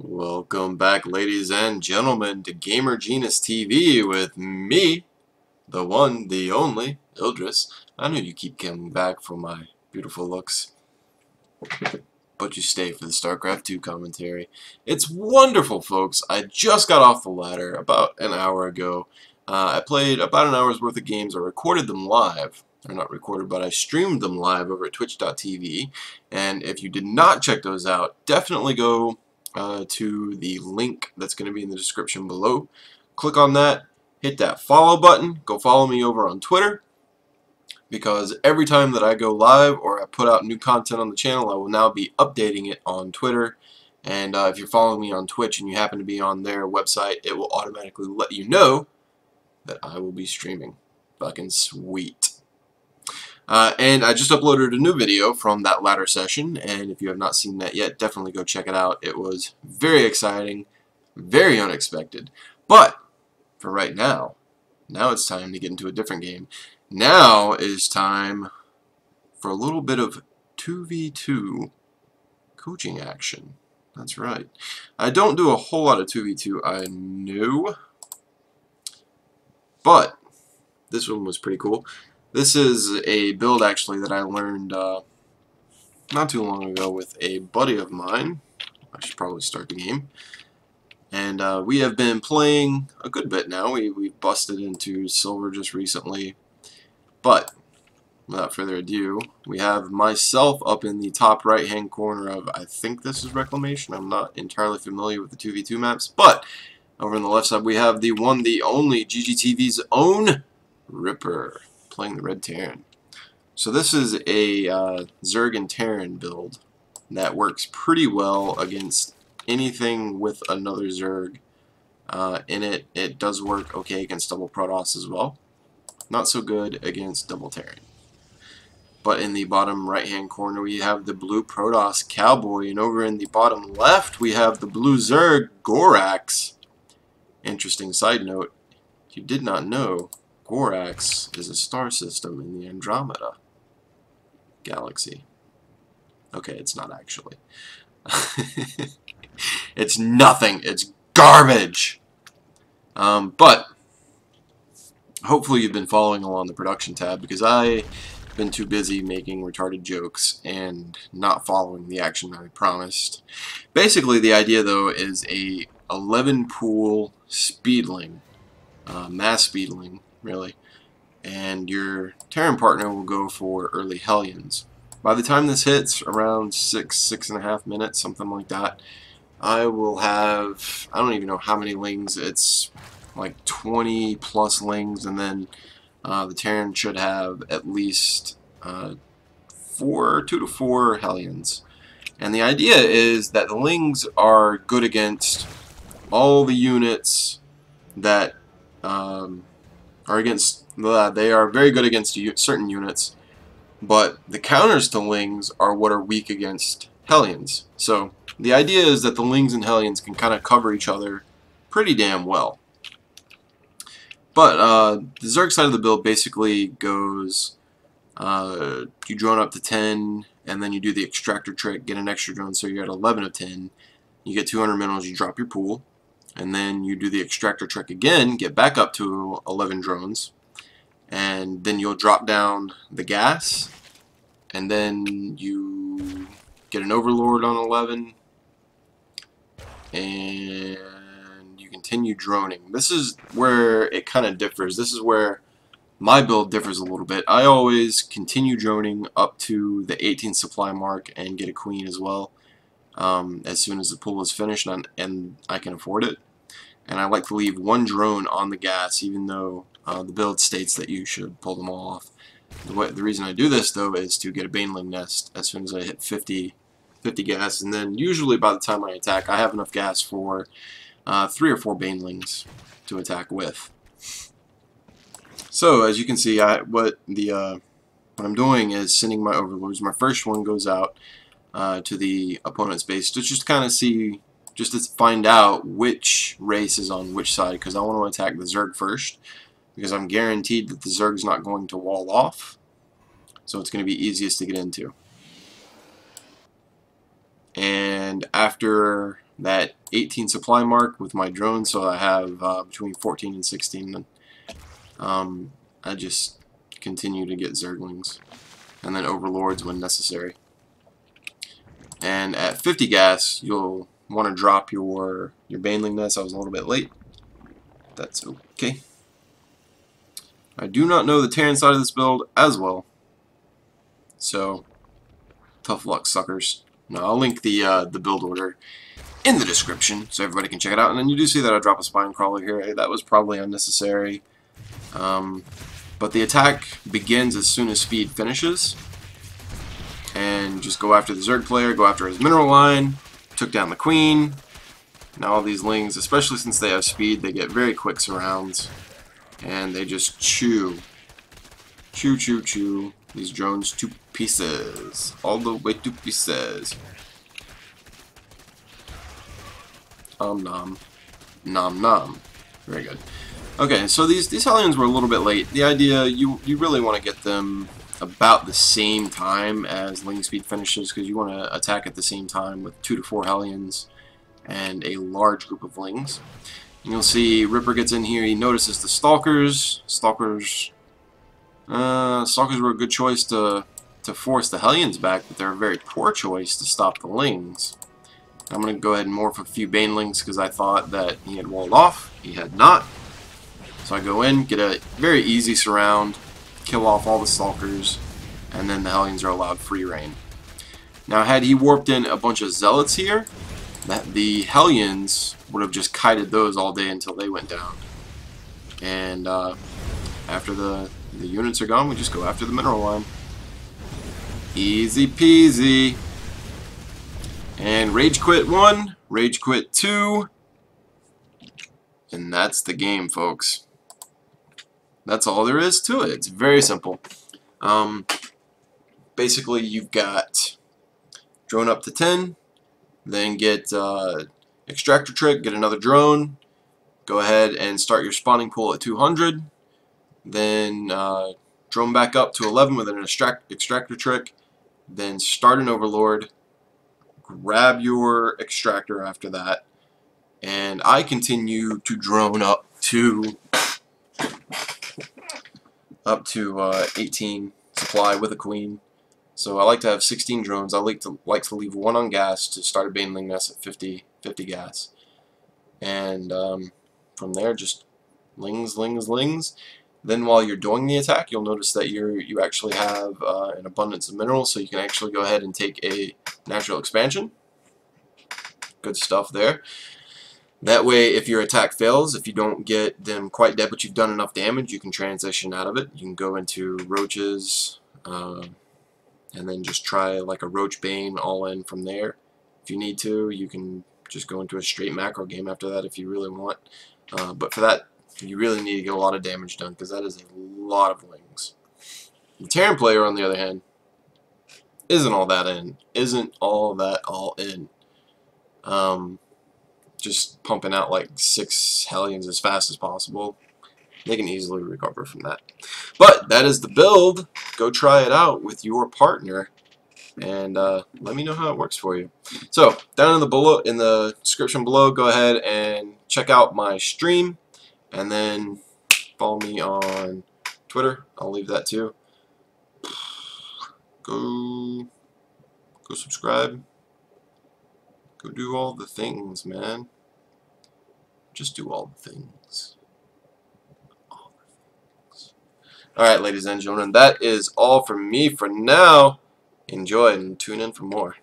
Welcome back, ladies and gentlemen, to Gamer Genius TV with me, the one, the only, Ildris. I know you keep coming back for my beautiful looks, but you stay for the StarCraft 2 commentary. It's wonderful, folks. I just got off the ladder about an hour ago. I played about an hour's worth of games. I recorded them live. Or not recorded, but I streamed them live over at twitch.tv. And if you did not check those out, definitely go to the link that's going to be in the description below. Click on that, hit that follow button, go follow me over on Twitter, because every time that I go live or I put out new content on the channel, I will now be updating it on Twitter. And if you're following me on Twitch and you happen to be on their website, it will automatically let you know that I will be streaming. Fucking sweet. And I just uploaded a new video from that ladder session, and if you have not seen that yet, definitely go check it out. It was very exciting, very unexpected. But for right now it's time to get into a different game. Now is time for a little bit of 2v2 coaching action. That's right. I don't do a whole lot of 2v2, I know, but this one was pretty cool. This is a build actually that I learned not too long ago with a buddy of mine. I should probably start the game. And we have been playing a good bit now. We've busted into silver just recently. But without further ado, we have myself up in the top right hand corner of, I think this is Reclamation. I'm not entirely familiar with the 2v2 maps. But over on the left side we have the one, the only, GGTV's own Ripper, playing the red Terran. So this is a Zerg and Terran build that works pretty well against anything with another Zerg in it. It does work okay against double Protoss as well. Not so good against double Terran. But in the bottom right hand corner we have the blue Protoss Cowboy, and over in the bottom left we have the blue Zerg Gorax. Interesting side note, if you did not know, Gorax is a star system in the Andromeda galaxy. Okay, it's not actually. It's nothing. It's garbage. But hopefully you've been following along the production tab, because I've been too busy making retarded jokes and not following the action that I promised. Basically, the idea though is a 11 pool Speedling, mass Speedling, really, and your Terran partner will go for early Hellions. By the time this hits, around 6.5 minutes, something like that, I will have, I don't even know how many lings, it's like 20 plus lings, and then the Terran should have at least 2 to 4 Hellions. And the idea is that the lings are good against all the units that they are very good against certain units, but the counters to lings are what are weak against Hellions. So the idea is that the lings and Hellions can kind of cover each other pretty damn well. But the Zerg side of the build basically goes, you drone up to 10, and then you do the extractor trick, get an extra drone, so you're at 11 of 10. You get 200 minerals, you drop your pool, and then you do the extractor trick again, get back up to 11 drones, and then you'll drop down the gas, and then you get an overlord on 11, and you continue droning. This is where it kind of differs. This is where my build differs a little bit. I always continue droning up to the 18 supply mark and get a queen as well, as soon as the pool is finished and I can afford it. And I like to leave one drone on the gas, even though the build states that you should pull them all off. The reason I do this, though, is to get a baneling nest as soon as I hit 50 gas, and then usually by the time I attack, I have enough gas for 3 or 4 banelings to attack with. So as you can see, what I'm doing is sending my overlords. My first one goes out to the opponent's base to just kind of see, just to find out which race is on which side, because I want to attack the Zerg first, because I'm guaranteed that the Zerg's not going to wall off, so it's going to be easiest to get into. And And after that 18 supply mark with my drone, so I have between 14 and 16, I just continue to get Zerglings, and then overlords when necessary. And at 50 gas, you'll want to drop your baneling nest. I was a little bit late. That's okay. I do not know the Terran side of this build as well, so tough luck, suckers. No, I'll link the build order in the description so everybody can check it out. And then you do see that I drop a spine crawler here. That was probably unnecessary. But the attack begins as soon as speed finishes. And just go after the Zerg player, go after his mineral line. Took down the queen. Now all these lings, especially since they have speed, they get very quick surrounds. And they just chew. Chew, chew, chew. These drones to pieces. All the way to pieces. Nom. Nom nom. Very good. Okay, so these Hellions were a little bit late. The idea, you really want to get them about the same time as Ling speed finishes, because you want to attack at the same time with 2 to 4 Hellions and a large group of Lings. And you'll see Ripper gets in here, he notices the Stalkers. Stalkers were a good choice to force the Hellions back, but they're a very poor choice to stop the Lings. I'm going to go ahead and morph a few Banelings because I thought that he had walled off. He had not. So I go in, get a very easy surround, kill off all the Stalkers, and then the Hellions are allowed free reign. Now had he warped in a bunch of Zealots here, the Hellions would have just kited those all day until they went down. And after the units are gone, we just go after the mineral line. Easy peasy. And rage quit 1, rage quit 2, and that's the game, folks. That's all there is to it. It's very simple. Basically, you've got drone up to 10, then get extractor trick, get another drone, go ahead and start your spawning pool at 200, then drone back up to 11 with an extractor trick, then start an overlord, grab your extractor after that, and I continue to drone up to 18 supply with a queen. So I like to have 16 drones. I like to leave 1 on gas to start a baneling nest at 50 gas, and from there just lings. Then while you're doing the attack, you'll notice that you actually have an abundance of minerals, so you can actually go ahead and take a natural expansion. Good stuff there. That way, if your attack fails, if you don't get them quite dead but you've done enough damage, you can transition out of it. You can go into roaches, and then just try like a roach bane all in from there. If you need to, you can just go into a straight macro game after that if you really want. But for that, you really need to get a lot of damage done, because that is a lot of lings. The Terran player, on the other hand, isn't all that all in. Just pumping out like 6 Hellions as fast as possible. They can easily recover from that. But that is the build. Go try it out with your partner, and let me know how it works for you. So down in the description below, go ahead and check out my stream, and then follow me on Twitter. I'll leave that too. Go subscribe. Go do all the things, man. Just do all the things. All the things. Alright, ladies and gentlemen, that is all from me for now. Enjoy and tune in for more.